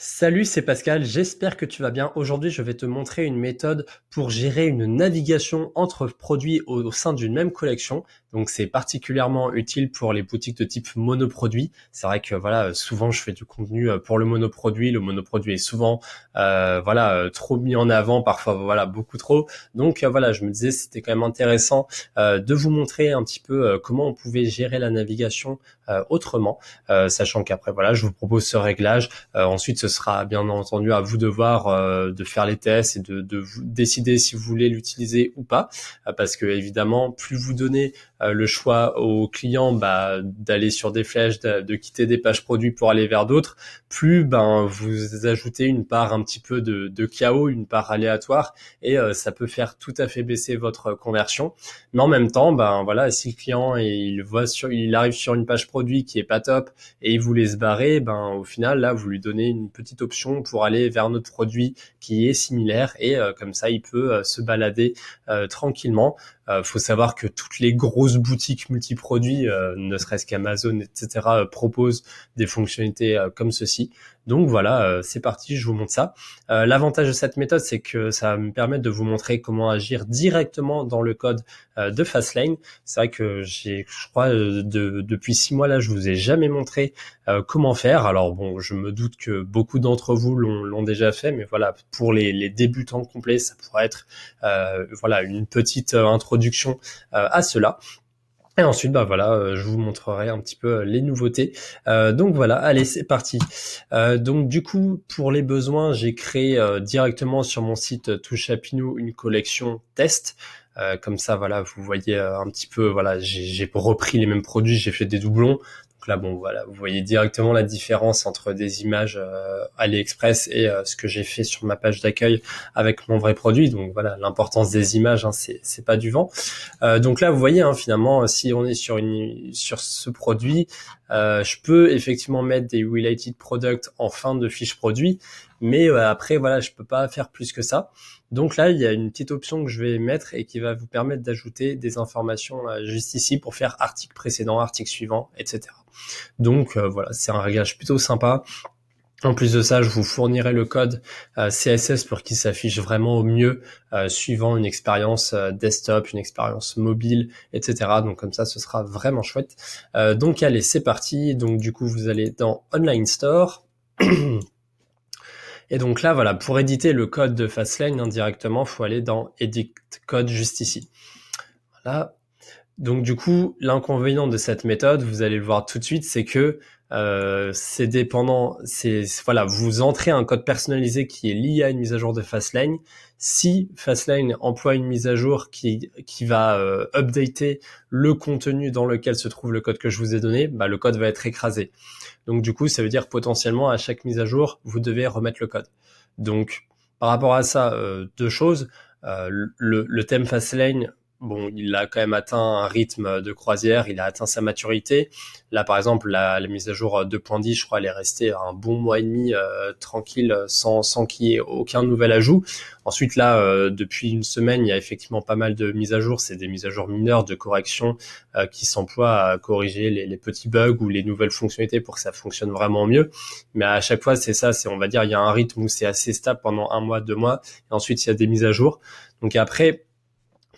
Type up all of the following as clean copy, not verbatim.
Salut, c'est Pascal, j'espère que tu vas bien. Aujourd'hui, je vais te montrer une méthode pour gérer une navigation entre produits au sein d'une même collection. Donc, c'est particulièrement utile pour les boutiques de type monoproduit. C'est vrai que voilà, souvent je fais du contenu pour le monoproduit. Le monoproduit est souvent trop mis en avant, parfois voilà beaucoup trop. Donc voilà, je me disais c'était quand même intéressant de vous montrer un petit peu comment on pouvait gérer la navigation autrement, sachant qu'après voilà, je vous propose ce réglage. Ensuite, ce sera bien entendu à vous de voir, de faire les tests et de vous décider si vous voulez l'utiliser ou pas, parce que évidemment, plus vous donnez le choix aux clients d'aller sur des flèches, de quitter des pages produits pour aller vers d'autres, plus vous ajoutez une part un petit peu de chaos, une part aléatoire, et ça peut faire tout à fait baisser votre conversion. Mais en même temps, voilà, si le client il arrive sur une page produit qui est pas top et il vous laisse barrer, au final là vous lui donnez une petite option pour aller vers notre produit qui est similaire, et comme ça il peut se balader tranquillement. Faut savoir que toutes les grosses boutiques multiproduits, ne serait-ce qu'Amazon, etc., proposent des fonctionnalités comme ceci. Donc voilà, c'est parti, je vous montre ça. L'avantage de cette méthode, c'est que ça va me permettre de vous montrer comment agir directement dans le code de Fastlane. C'est vrai que je crois, depuis 6 mois là, je vous ai jamais montré comment faire. Alors bon, je me doute que beaucoup d'entre vous l'ont déjà fait, mais voilà, pour les débutants complets, ça pourrait être voilà une petite introduction à cela. Et ensuite, je vous montrerai un petit peu les nouveautés. Donc voilà, allez, c'est parti. Donc du coup, pour les besoins, j'ai créé directement sur mon site Touchapinou une collection test. Comme ça, voilà, vous voyez un petit peu, voilà, j'ai repris les mêmes produits, j'ai fait des doublons. Donc là, bon, voilà, vous voyez directement la différence entre des images AliExpress et ce que j'ai fait sur ma page d'accueil avec mon vrai produit. Donc voilà, l'importance des images, hein, c'est pas du vent. Donc là, vous voyez, hein, finalement, si on est sur ce produit, je peux effectivement mettre des related products en fin de fiche produit, mais après, voilà, je peux pas faire plus que ça. Donc là, il y a une petite option que je vais mettre et qui va vous permettre d'ajouter des informations juste ici pour faire article précédent, article suivant, etc. Donc voilà, c'est un réglage plutôt sympa. En plus de ça, je vous fournirai le code CSS pour qu'il s'affiche vraiment au mieux suivant une expérience desktop, une expérience mobile, etc. Donc comme ça, ce sera vraiment chouette. Donc allez, c'est parti. Donc du coup, vous allez dans Online Store. Et donc là, voilà, pour éditer le code de Fastlane indirectement, il faut aller dans Edit Code juste ici. Voilà. Donc du coup, l'inconvénient de cette méthode, vous allez le voir tout de suite, c'est que c'est dépendant, voilà, vous entrez un code personnalisé qui est lié à une mise à jour de Fastlane. Si Fastlane emploie une mise à jour qui va updater le contenu dans lequel se trouve le code que je vous ai donné, le code va être écrasé. Donc du coup, ça veut dire potentiellement à chaque mise à jour, vous devez remettre le code. Donc par rapport à ça, deux choses. Le thème Fastlane, bon, il a quand même atteint un rythme de croisière, il a atteint sa maturité. Là, par exemple, la mise à jour 2.10, je crois, elle est restée un bon mois et demi tranquille, sans qu'il y ait aucun nouvel ajout. Ensuite, là, depuis une semaine, il y a effectivement pas mal de mises à jour. C'est des mises à jour mineures de correction qui s'emploient à corriger les petits bugs ou les nouvelles fonctionnalités pour que ça fonctionne vraiment mieux. Mais à chaque fois, c'est ça, on va dire, il y a un rythme où c'est assez stable pendant 1 mois, 2 mois, et ensuite il y a des mises à jour. Donc après,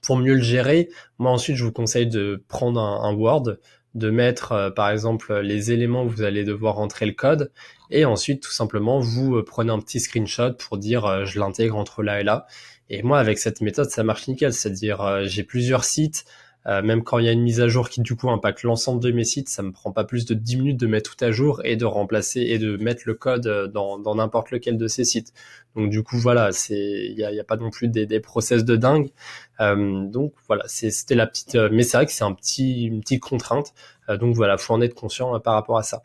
pour mieux le gérer, moi ensuite je vous conseille de prendre un Word, de mettre par exemple les éléments où vous allez devoir rentrer le code, et ensuite tout simplement vous prenez un petit screenshot pour dire je l'intègre entre là et là. Et moi avec cette méthode ça marche nickel, c'est-à-dire j'ai plusieurs sites, même quand il y a une mise à jour qui du coup impacte l'ensemble de mes sites, ça me prend pas plus de 10 minutes de mettre tout à jour et de remplacer et de mettre le code dans n'importe lequel de ces sites. Donc du coup voilà, il y a pas non plus des process de dingue. Donc voilà, c'était la petite, mais c'est vrai que c'est une petite contrainte. Donc voilà, faut en être conscient par rapport à ça.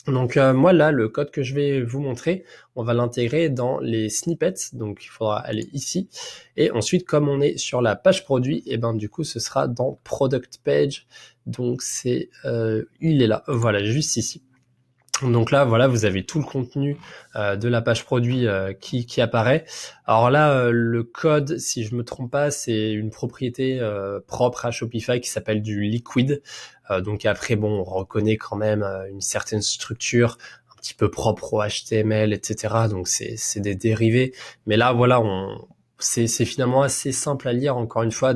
Donc moi là, le code que je vais vous montrer, on va l'intégrer dans les snippets, donc il faudra aller ici, et ensuite comme on est sur la page produit, et du coup ce sera dans Product Page, donc il est là, voilà, juste ici. Donc là, voilà, vous avez tout le contenu de la page produit qui apparaît. Alors là, le code, si je me trompe pas, c'est une propriété propre à Shopify qui s'appelle du liquid. Donc après, bon, on reconnaît quand même une certaine structure, un petit peu propres au HTML, etc. Donc c'est des dérivés. Mais là, voilà, c'est finalement assez simple à lire. Encore une fois,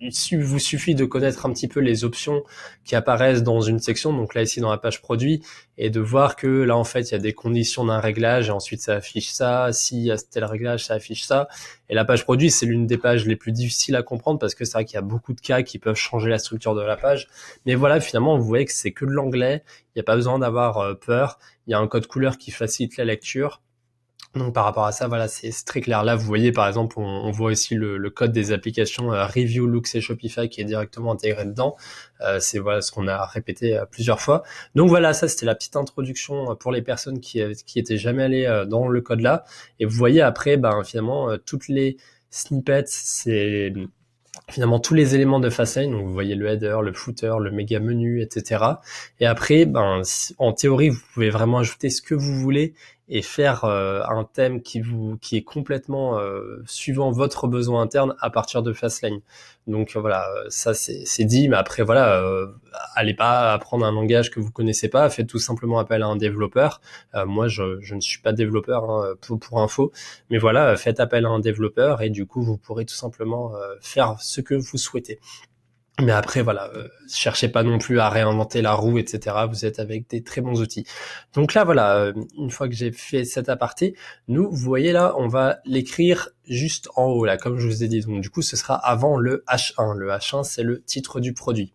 il vous suffit de connaître un petit peu les options qui apparaissent dans une section, donc là ici dans la page produit, et de voir que là en fait il y a des conditions d'un réglage et ensuite ça affiche ça, s'il y a tel réglage ça affiche ça. Et la page produit, c'est l'une des pages les plus difficiles à comprendre parce que c'est vrai qu'il y a beaucoup de cas qui peuvent changer la structure de la page. Mais voilà, finalement vous voyez que c'est que de l'anglais, il n'y a pas besoin d'avoir peur, il y a un code couleur qui facilite la lecture. Donc par rapport à ça, voilà, c'est très clair. Là, vous voyez, par exemple, on voit aussi le code des applications Review, Loox et Shopify qui est directement intégré dedans. C'est voilà ce qu'on a répété plusieurs fois. Donc voilà, ça c'était la petite introduction pour les personnes qui étaient jamais allées dans le code là. Et vous voyez après, finalement, toutes les snippets, c'est finalement tous les éléments de Fastlane. Donc vous voyez le header, le footer, le méga menu, etc. Et après, en théorie, vous pouvez vraiment ajouter ce que vous voulez et faire un thème qui est complètement suivant votre besoin interne à partir de Fastlane. Donc voilà, ça c'est dit, mais après voilà, allez pas apprendre un langage que vous connaissez pas, faites tout simplement appel à un développeur. Moi je ne suis pas développeur pour info, mais voilà, faites appel à un développeur et du coup vous pourrez tout simplement faire ce que vous souhaitez. Mais après, voilà, cherchez pas non plus à réinventer la roue, etc. Vous êtes avec des très bons outils. Donc là, voilà, une fois que j'ai fait cet aparté, vous voyez là, on va l'écrire juste en haut, là, comme je vous ai dit. Donc du coup, ce sera avant le H1. Le H1, c'est le titre du produit.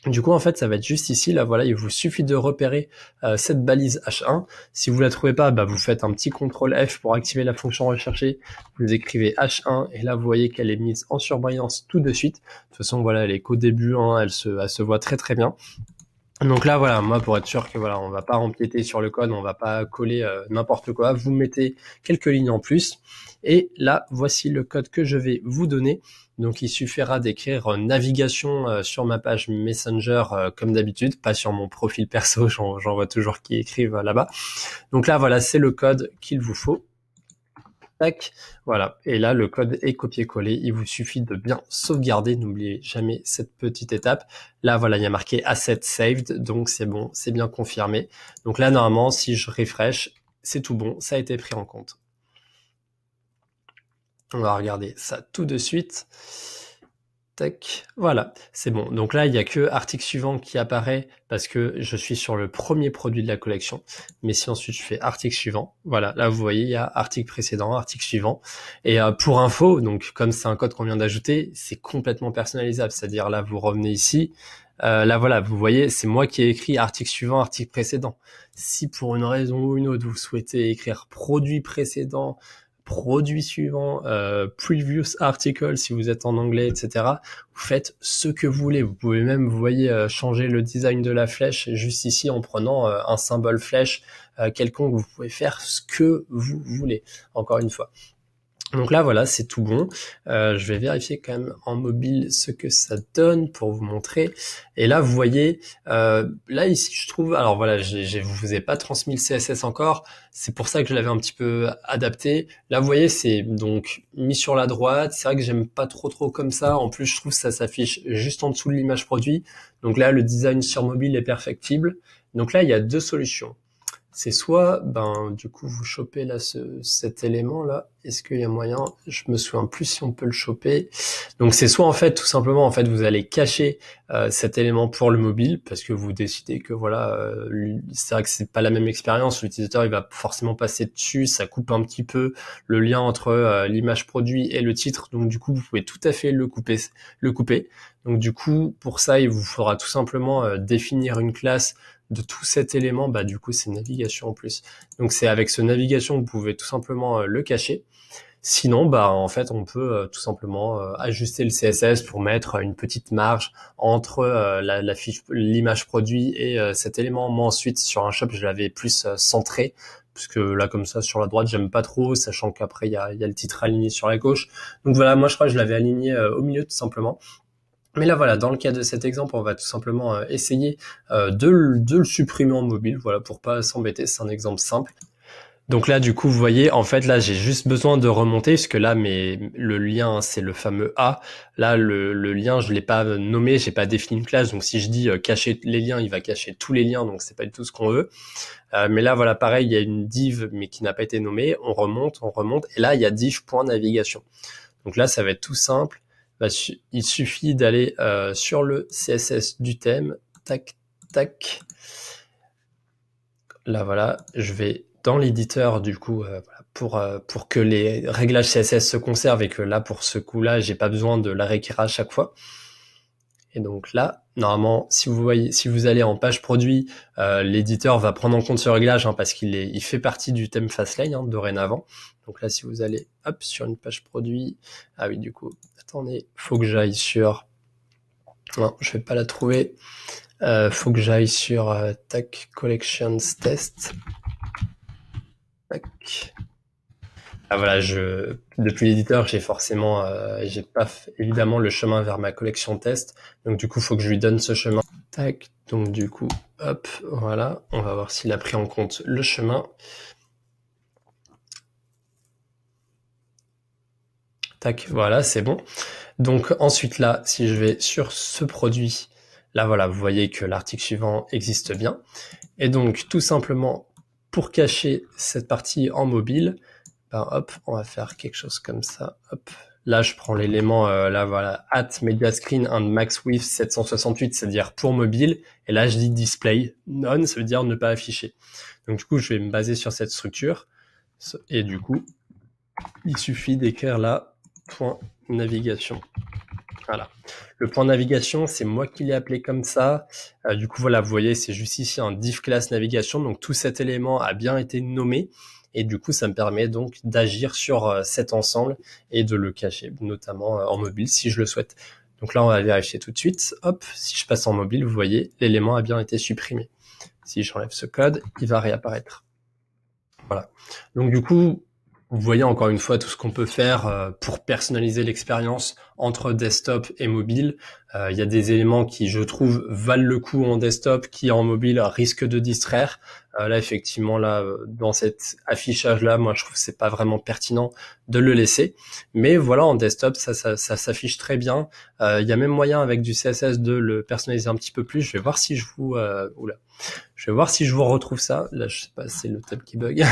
Du coup, en fait, ça va être juste ici, là, voilà, il vous suffit de repérer cette balise H1. Si vous la trouvez pas, vous faites un petit CTRL F pour activer la fonction rechercher. Vous écrivez H1 et là, vous voyez qu'elle est mise en surbrillance tout de suite. De toute façon, voilà, elle est qu'au début, elle se voit très très bien. Donc là, voilà, moi, pour être sûr que voilà, on va pas empiéter sur le code, on va pas coller n'importe quoi, vous mettez quelques lignes en plus. Et là, voici le code que je vais vous donner. Donc, il suffira d'écrire navigation sur ma page Messenger comme d'habitude, pas sur mon profil perso, j'en vois toujours qui écrivent là-bas. Donc là, voilà, c'est le code qu'il vous faut. Tac, voilà. Et là, le code est copié-collé. Il vous suffit de bien sauvegarder. N'oubliez jamais cette petite étape. Là, voilà, il y a marqué Asset Saved. Donc, c'est bon, c'est bien confirmé. Donc là, normalement, si je refresh, c'est tout bon. Ça a été pris en compte. On va regarder ça tout de suite. Tac, voilà, c'est bon. Donc là, il n'y a que article suivant qui apparaît parce que je suis sur le premier produit de la collection. Mais si ensuite je fais article suivant, voilà, là vous voyez, il y a article précédent, article suivant. Et pour info, donc comme c'est un code qu'on vient d'ajouter, c'est complètement personnalisable. C'est-à-dire là, vous revenez ici. Là voilà, vous voyez, c'est moi qui ai écrit article suivant, article précédent. Si pour une raison ou une autre, vous souhaitez écrire produit précédent, produit suivant, previous article si vous êtes en anglais, etc. Vous faites ce que vous voulez. Vous pouvez même, vous voyez, changer le design de la flèche juste ici en prenant un symbole flèche quelconque. Vous pouvez faire ce que vous voulez, encore une fois. Donc là, voilà, c'est tout bon. Je vais vérifier quand même en mobile ce que ça donne pour vous montrer. Et là, vous voyez, là ici, je trouve, alors voilà, je vous ai pas transmis le CSS encore. C'est pour ça que je l'avais un petit peu adapté. Là, vous voyez, c'est donc mis sur la droite. C'est vrai que j'aime pas trop comme ça. En plus, je trouve que ça s'affiche juste en dessous de l'image produit. Donc là, le design sur mobile est perfectible. Donc là, il y a deux solutions. C'est soit, du coup, vous chopez là cet élément-là. Est-ce qu'il y a moyen? Je me souviens plus si on peut le choper. Donc, c'est soit, en fait, tout simplement, en fait, vous allez cacher cet élément pour le mobile parce que vous décidez que, voilà, c'est vrai que c'est pas la même expérience. L'utilisateur, il va forcément passer dessus. Ça coupe un petit peu le lien entre l'image produit et le titre. Donc, du coup, vous pouvez tout à fait le couper. Donc, du coup, pour ça, il vous faudra tout simplement définir une classe de tout cet élément, du coup c'est navigation en plus. Donc c'est avec ce navigation que vous pouvez tout simplement le cacher. Sinon, en fait, on peut tout simplement ajuster le CSS pour mettre une petite marge entre la fiche, l'image produit et cet élément. Moi ensuite sur un shop, je l'avais plus centré, puisque là comme ça sur la droite j'aime pas trop, sachant qu'après il y a le titre aligné sur la gauche. Donc voilà, moi je crois que je l'avais aligné au milieu tout simplement. Mais là voilà, dans le cas de cet exemple, on va tout simplement essayer de le supprimer en mobile, voilà, pour pas s'embêter, c'est un exemple simple. Donc là, du coup, vous voyez, en fait, là, j'ai juste besoin de remonter, parce que là, le lien, c'est le fameux A. Là, le lien, je l'ai pas nommé, j'ai pas défini une classe. Donc, si je dis cacher les liens, il va cacher tous les liens. Donc, c'est pas du tout ce qu'on veut. Mais là, voilà, pareil, il y a une div, mais qui n'a pas été nommée. On remonte. Et là, il y a div.navigation. Donc là, ça va être tout simple. Il suffit d'aller sur le CSS du thème. Tac, tac. Là, voilà, je vais dans l'éditeur, du coup, pour que les réglages CSS se conservent et que là, pour ce coup-là, j'ai pas besoin de la réécrire à chaque fois. Et donc là, normalement, si vous allez en page produit, l'éditeur va prendre en compte ce réglage parce il fait partie du thème Fastlane dorénavant. Donc là, si vous allez hop sur une page produit, ah oui, du coup, attendez, faut que j'aille sur, non, je vais pas la trouver. Faut que j'aille sur tac collections test. Tac. Ah voilà, depuis l'éditeur, j'ai forcément, j'ai pas évidemment le chemin vers ma collection test. Donc du coup, faut que je lui donne ce chemin. Tac. Donc du coup, hop, voilà. On va voir s'il a pris en compte le chemin. Tac, voilà, c'est bon. Donc ensuite là, si je vais sur ce produit, là voilà, vous voyez que l'article suivant existe bien. Et donc tout simplement, pour cacher cette partie en mobile, ben hop, on va faire quelque chose comme ça. Hop. Là, je prends l'élément, là voilà, media screen and max width 768, c'est-à-dire pour mobile. Et là, je dis display none, ça veut dire ne pas afficher. Donc du coup, je vais me baser sur cette structure. Et du coup, il suffit d'écrire là point navigation. Voilà. Le point navigation, c'est moi qui l'ai appelé comme ça. Du coup, voilà, vous voyez, c'est juste ici un div class navigation. Donc tout cet élément a bien été nommé. Et du coup, ça me permet donc d'agir sur cet ensemble et de le cacher, notamment en mobile si je le souhaite. Donc là, on va vérifier tout de suite. Hop, si je passe en mobile, vous voyez, l'élément a bien été supprimé. Si j'enlève ce code, il va réapparaître. Voilà. Donc du coup, vous voyez encore une fois tout ce qu'on peut faire pour personnaliser l'expérience entre desktop et mobile. Il y a des éléments qui, je trouve, valent le coup en desktop, qui en mobile risquent de distraire. Là, effectivement, là, dans cet affichage-là, moi, je trouve que c'est pas vraiment pertinent de le laisser. Mais voilà, en desktop, ça s'affiche très bien. Il y a même moyen avec du CSS de le personnaliser un petit peu plus. Je vais voir si je vous... Je vais voir si je vous retrouve ça. Là, je sais pas, c'est le tab qui bug.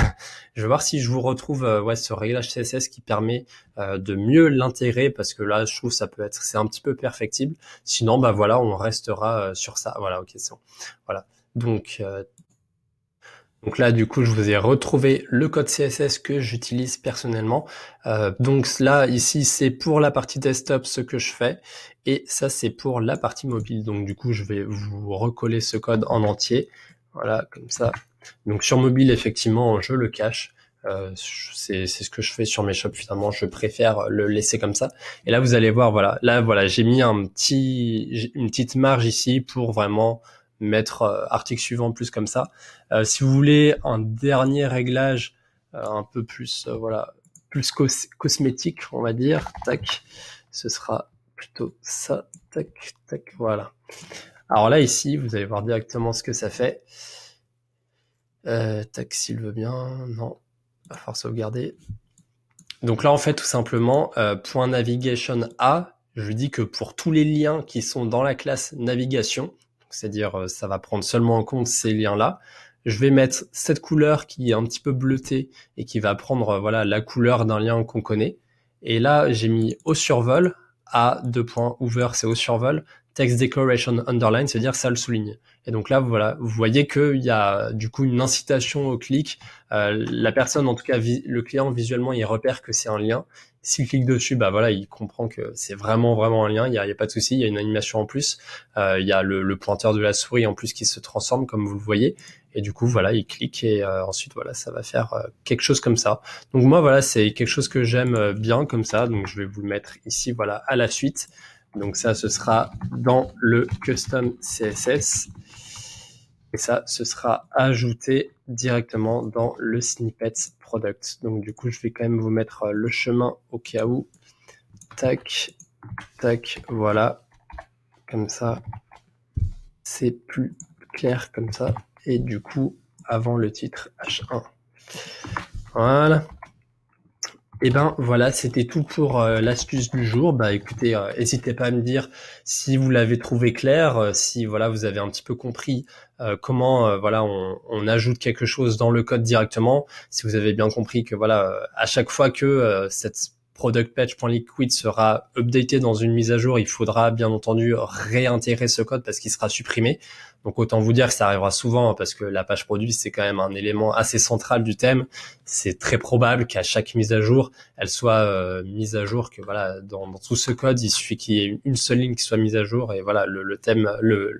Je vais voir si je vous retrouve ce réglage CSS qui permet de mieux l'intégrer parce que là, je trouve c'est un petit peu perfectible. Sinon, bah voilà, on restera sur ça. Voilà, ok, c'est bon. Voilà. Donc là, du coup, je vous ai retrouvé le code CSS que j'utilise personnellement. Donc là, ici, c'est pour la partie desktop ce que je fais. Et ça, c'est pour la partie mobile. Donc du coup, je vais vous recoller ce code en entier. Voilà, comme ça. Donc sur mobile, effectivement, je le cache. C'est ce que je fais sur mes shops finalement. Je préfère le laisser comme ça. Et là, vous allez voir, voilà. Là, voilà, j'ai mis une petite marge ici pour vraiment mettre article suivant plus comme ça. Si vous voulez un dernier réglage un peu plus, voilà, plus cosmétique, on va dire, tac, ce sera plutôt ça, tac, tac, voilà. Alors là, ici, vous allez voir directement ce que ça fait. Tac, s'il veut bien, non, va falloir sauvegarder. Donc là, en fait, tout simplement, point navigation A, je lui dis que pour tous les liens qui sont dans la classe navigation, c'est-à-dire ça va prendre seulement en compte ces liens-là, je vais mettre cette couleur qui est un petit peu bleutée et qui va prendre voilà la couleur d'un lien qu'on connaît. Et là, j'ai mis au survol, A, over, c'est au survol, text decoration underline, c'est-à-dire ça le souligne. Et donc là, voilà, vous voyez qu'il y a du coup une incitation au clic. La personne, en tout cas, le client visuellement, il repère que c'est un lien. S'il clique dessus, bah voilà, il comprend que c'est vraiment un lien. Il y a pas de souci. Il y a une animation en plus. Il y a le pointeur de la souris en plus qui se transforme, comme vous le voyez. Et du coup, voilà, il clique et ensuite, voilà, ça va faire quelque chose comme ça. Donc moi, voilà, c'est quelque chose que j'aime bien comme ça. Donc je vais vous le mettre ici, voilà, à la suite. Donc ça, ce sera dans le custom CSS. Et ça, ce sera ajouté directement dans le snippet product. Donc du coup, je vais quand même vous mettre le chemin au cas où. Tac, tac, voilà. Comme ça, c'est plus clair comme ça. Et du coup, avant le titre H1. Voilà. Et ben voilà, c'était tout pour l'astuce du jour. Bah écoutez, n'hésitez pas à me dire si vous l'avez trouvé clair, si voilà vous avez un petit peu compris comment voilà on ajoute quelque chose dans le code directement. Si vous avez bien compris que voilà à chaque fois que cette product page.liquid sera updaté dans une mise à jour, il faudra bien entendu réintégrer ce code parce qu'il sera supprimé. Donc autant vous dire que ça arrivera souvent parce que la page produit c'est quand même un élément assez central du thème. C'est très probable qu'à chaque mise à jour, elle soit mise à jour, que voilà dans tout ce code, il suffit qu'il y ait une seule ligne qui soit mise à jour et voilà le thème,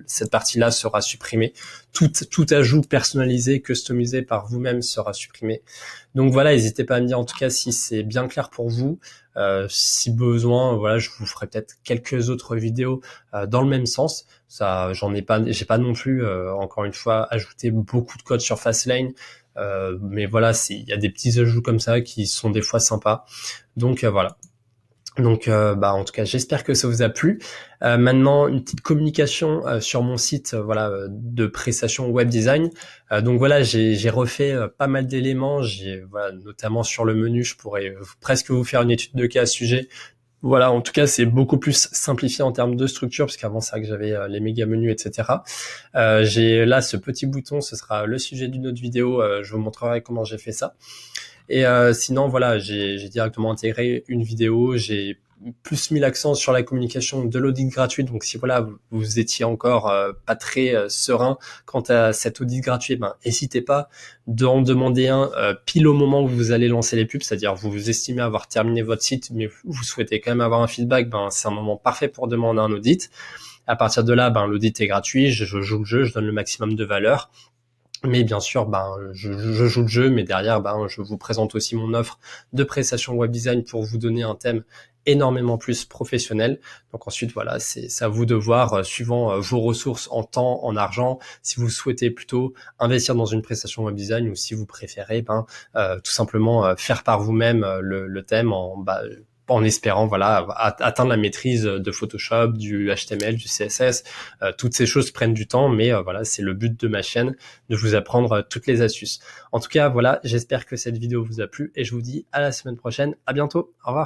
cette partie-là sera supprimée. Tout ajout personnalisé, customisé par vous-même sera supprimé. Donc voilà, n'hésitez pas à me dire en tout cas si c'est bien clair pour vous. Si besoin, voilà, je vous ferai peut-être quelques autres vidéos dans le même sens. Ça, j'ai pas non plus encore une fois ajouté beaucoup de code sur Fastlane. Mais voilà, il y a des petits ajouts comme ça qui sont des fois sympas. Donc voilà. Donc bah en tout cas j'espère que ça vous a plu. Maintenant une petite communication sur mon site voilà de prestations web design. Donc voilà j'ai refait pas mal d'éléments. J'ai voilà notamment sur le menu je pourrais presque vous faire une étude de cas à ce sujet. Voilà, en tout cas, c'est beaucoup plus simplifié en termes de structure, parce qu'avant, c'est vrai que j'avais les méga menus, etc. J'ai là ce petit bouton, ce sera le sujet d'une autre vidéo, je vous montrerai comment j'ai fait ça. Et sinon, voilà, j'ai directement intégré une vidéo, j'ai plus mis l'accent sur la communication de l'audit gratuit. Donc si voilà vous étiez encore pas très serein quant à cet audit gratuit, ben n'hésitez pas d'en demander un pile au moment où vous allez lancer les pubs, c'est-à-dire vous estimez avoir terminé votre site, mais vous souhaitez quand même avoir un feedback, ben c'est un moment parfait pour demander un audit. À partir de là, ben l'audit est gratuit, je joue le jeu, je donne le maximum de valeur. Mais bien sûr, ben, je joue le jeu, mais derrière, ben, je vous présente aussi mon offre de prestation web design pour vous donner un thème énormément plus professionnel. Donc ensuite, voilà, c'est à vous de voir, suivant vos ressources en temps, en argent, si vous souhaitez plutôt investir dans une prestation web design ou si vous préférez, ben, tout simplement faire par vous-même le thème en espérant voilà atteindre la maîtrise de Photoshop, du HTML, du CSS. Toutes ces choses prennent du temps, mais voilà, c'est le but de ma chaîne, de vous apprendre toutes les astuces. En tout cas, voilà, j'espère que cette vidéo vous a plu et je vous dis à la semaine prochaine. À bientôt. Au revoir.